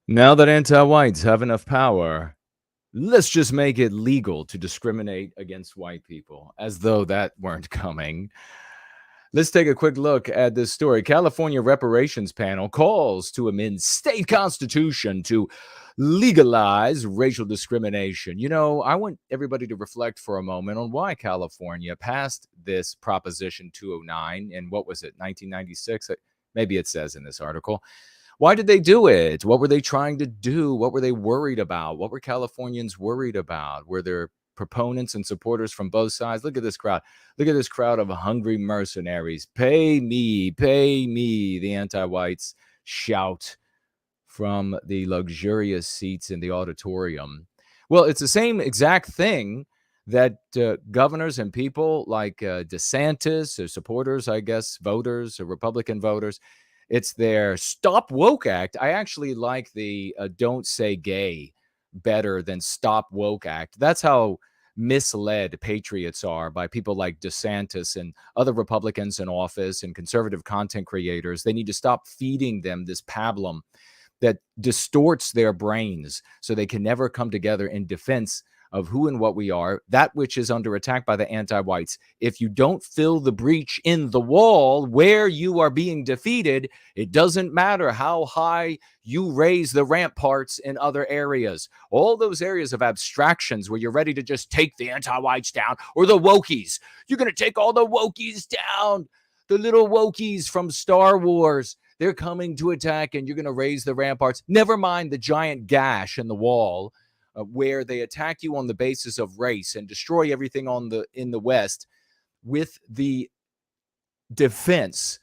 Now that anti-whites have enough power, let's just make it legal to discriminate against white people, as though that weren't coming. Let's take a quick look at this story. California reparations panel calls to amend state constitution to legalize racial discrimination. You know, I want everybody to reflect for a moment on why California passed this Proposition 209 in, what was it, 1996? Maybe it says in this article. Why did they do it? What were they trying to do? What were they worried about? What were Californians worried about? Were there proponents and supporters from both sides? Look at this crowd. Look at this crowd of hungry mercenaries. Pay me, the anti-whites shout from the luxurious seats in the auditorium. Well, it's the same exact thing that governors and people like DeSantis, or supporters, I guess, voters, or Republican voters, it's their Stop Woke Act. I actually like the Don't Say Gay better than Stop Woke Act. That's how misled patriots are by people like DeSantis and other Republicans in office and conservative content creators. They need to stop feeding them this pablum that distorts their brains so they can never come together in defense of who and what we are, that which is under attack by the anti-whites. If you don't fill the breach in the wall where you are being defeated, it doesn't matter how high you raise the ramparts in other areas. All those areas of abstractions where you're ready to just take the anti-whites down, or the wokies. You're going to take all the wokies down, the little wokies from Star Wars. They're coming to attack, and you're going to raise the ramparts. Never mind the giant gash in the wall where they attack you on the basis of race and destroy everything in the West with the defense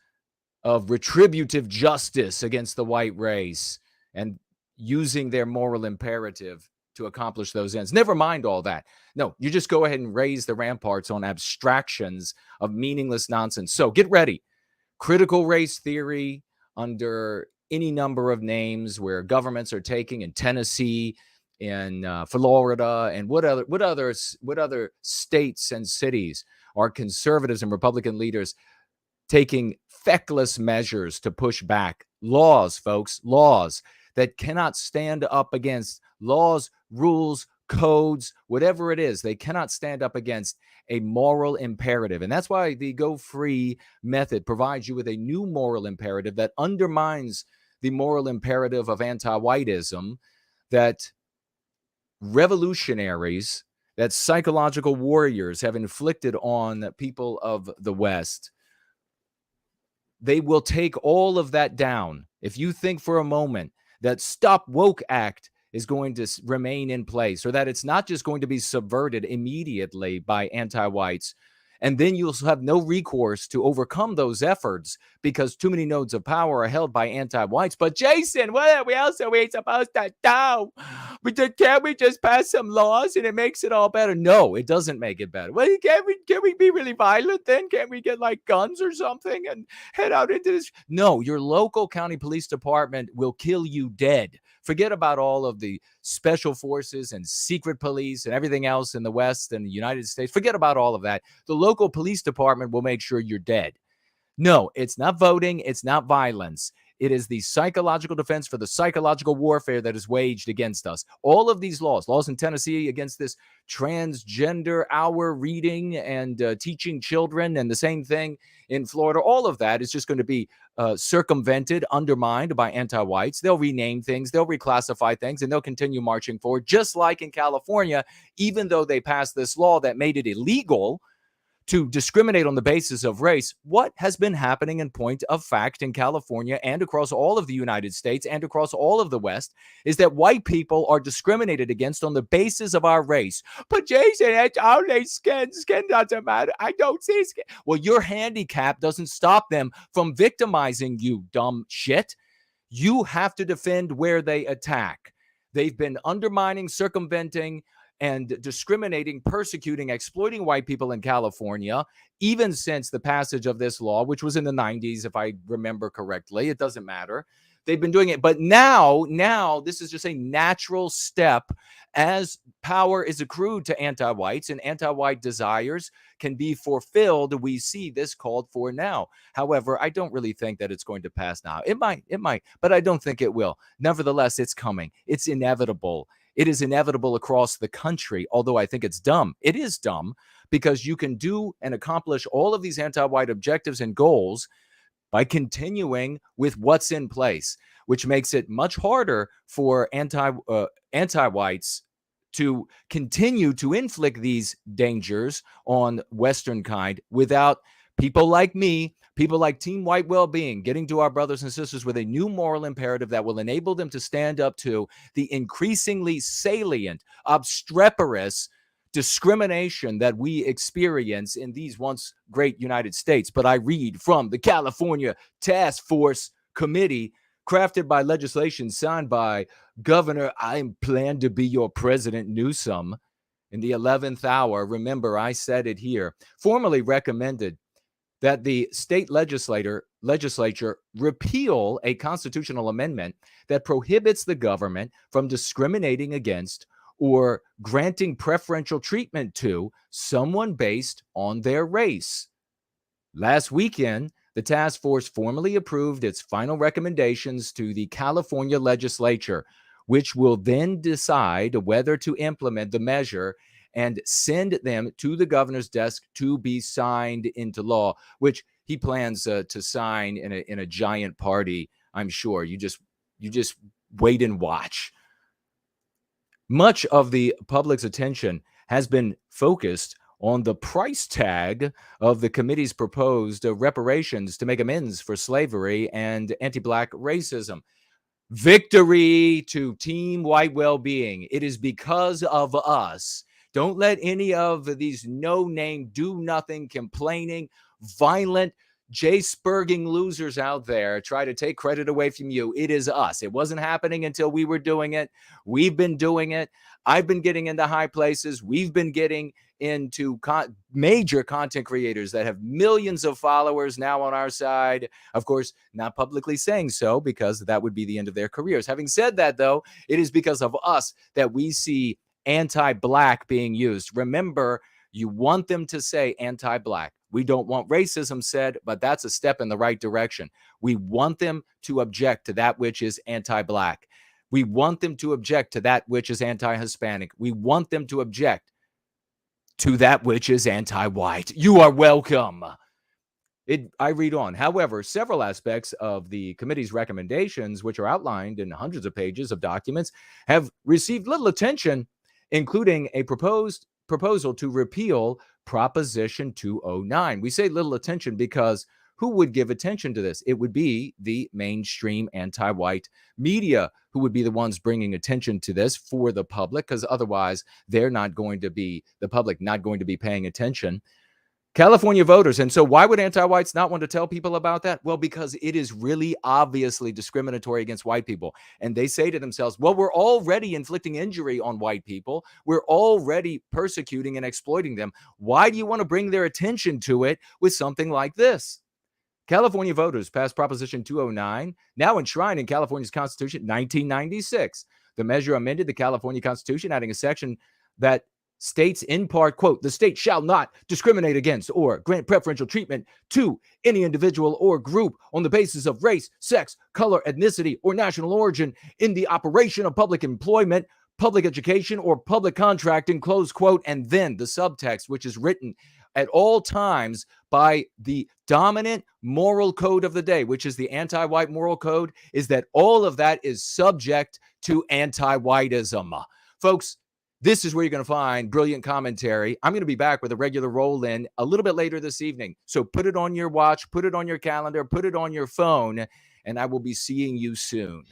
of retributive justice against the white race and using their moral imperative to accomplish those ends. Never mind all that. No, you just go ahead and raise the ramparts on abstractions of meaningless nonsense. So get ready. Critical race theory under any number of names, where governments are taking in Tennessee, in Florida, and what other states and cities are conservatives and Republican leaders taking feckless measures to push back? Laws, folks, laws that cannot stand up against laws, rules, codes, whatever it is. They cannot stand up against a moral imperative. And that's why the Go Free method provides you with a new moral imperative that undermines the moral imperative of anti-whiteism that revolutionaries, that psychological warriors have inflicted on people of the West. They will take all of that down. If you think for a moment that Stop Woke Act is going to remain in place, or that it's not just going to be subverted immediately by anti-whites, and then you'll have no recourse to overcome those efforts because too many nodes of power are held by anti-whites. But Jason, what else are we supposed to do? Can't we just pass some laws and it makes it all better? No, it doesn't make it better. Well, can we be really violent then? Can't we get like guns or something and head out into this? No, your local county police department will kill you dead. Forget about all of the special forces and secret police and everything else in the West and the United States. Forget about all of that. The local police department will make sure you're dead. No, it's not voting. It's not violence. It is the psychological defense for the psychological warfare that is waged against us. All of these laws in Tennessee against this transgender hour reading and teaching children, and the same thing in Florida, all of that is just going to be circumvented, undermined by anti-whites. They'll rename things, they'll reclassify things, and they'll continue marching forward, just like in California, even though they passed this law that made it illegal to discriminate on the basis of race. What has been happening in point of fact in California and across all of the United States and across all of the West is that white people are discriminated against on the basis of our race. But Jason, it's only skin. Skin doesn't matter. I don't see skin. Well, your handicap doesn't stop them from victimizing you, dumb shit. You have to defend where they attack. They've been undermining, circumventing, and discriminating, persecuting, exploiting white people in California, even since the passage of this law, which was in the 90s, if I remember correctly. It doesn't matter. They've been doing it. But now this is just a natural step as power is accrued to anti-whites and anti-white desires can be fulfilled. We see this called for now. However, I don't really think that it's going to pass now. It might, but I don't think it will. Nevertheless, it's coming. It's inevitable. It is inevitable across the country, although I think it's dumb. It is dumb because you can do and accomplish all of these anti-white objectives and goals by continuing with what's in place, which makes it much harder for anti-whites to continue to inflict these dangers on Western kind without people like me, people like Team White Wellbeing, getting to our brothers and sisters with a new moral imperative that will enable them to stand up to the increasingly salient, obstreperous discrimination that we experience in these once great United States. But I read from the California Task Force Committee, crafted by legislation signed by Governor, I plan to be your president, Newsom, in the 11th hour. Remember, I said it here. Formally recommended that the state legislature repeal a constitutional amendment that prohibits the government from discriminating against or granting preferential treatment to someone based on their race. Last weekend, the task force formally approved its final recommendations to the California legislature, which will then decide whether to implement the measure and send them to the governor's desk to be signed into law, which he plans to sign in a giant party, I'm sure. You just wait and watch. Much of the public's attention has been focused on the price tag of the committee's proposed reparations to make amends for slavery and anti-Black racism. Victory to Team White Wellbeing. It is because of us. Don't let any of these no-name, do-nothing, complaining, violent, J-spurging losers out there try to take credit away from you. It is us. It wasn't happening until we were doing it. We've been doing it. I've been getting into high places. We've been getting into major content creators that have millions of followers now on our side. Of course, not publicly saying so because that would be the end of their careers. Having said that, though, it is because of us that we see anti-Black being used. Remember, you want them to say anti-Black. We don't want racism said, but that's a step in the right direction. We want them to object to that which is anti-Black. We want them to object to that which is anti-Hispanic. We want them to object to that which is anti-white. You are welcome. I read on. However, several aspects of the committee's recommendations, which are outlined in hundreds of pages of documents, have received little attention, including a proposal to repeal Proposition 209. We say little attention because who would give attention to this? It would be the mainstream anti-white media who would be the ones bringing attention to this for the public, because otherwise the public not going to be paying attention. California voters. And so why would anti-whites not want to tell people about that? Well, because it is really obviously discriminatory against white people. And they say to themselves, well, we're already inflicting injury on white people. We're already persecuting and exploiting them. Why do you want to bring their attention to it with something like this? California voters passed Proposition 209, now enshrined in California's Constitution, 1996. The measure amended the California Constitution, adding a section that states in part, quote, the state shall not discriminate against or grant preferential treatment to any individual or group on the basis of race, sex, color, ethnicity, or national origin in the operation of public employment, public education, or public contracting, close quote. And then the subtext, which is written at all times by the dominant moral code of the day, which is the anti-white moral code, is that all of that is subject to anti-whiteism. Folks, this is where you're going to find brilliant commentary. I'm going to be back with a regular roll-in a little bit later this evening. So put it on your watch, put it on your calendar, put it on your phone, and I will be seeing you soon.